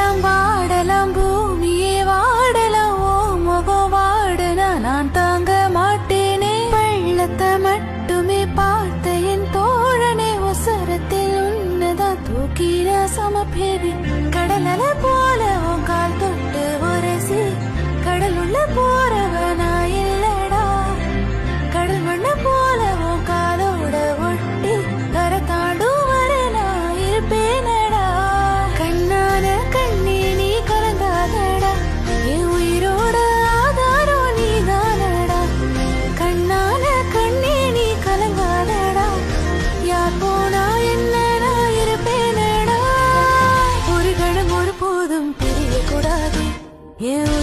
வானம் வாடலாம் பூமியே வாடலாம் ஓ முகம் வாடனா நான் தாங்க மாட்டேனே பள்ளத்தை மட்டுமே பார்த்த என் தோழனே ஒசரத்தில் உன்னதான் தூக்கிற சமப்பேரி கடல் அலை போல உன் கால் தொட்டு உரசி கடல் உள்ள போறவனா இல்லடா கடல் மண்ண போல உன் காலோட ஒட்டி கர தாண்டும் வர நான் இருப்பேனடா கண்ணான கண்ணே நீ கலந்தாதடா என் உயிரோட ஆதாரம் நீதானடா கண்ணான கண்ணே நீ கலங்காதடா யார் போனா என்ன நான் இருப்பேனடா ஒரு கணம் ஒரு போதும் தெரியக்கூடாது என்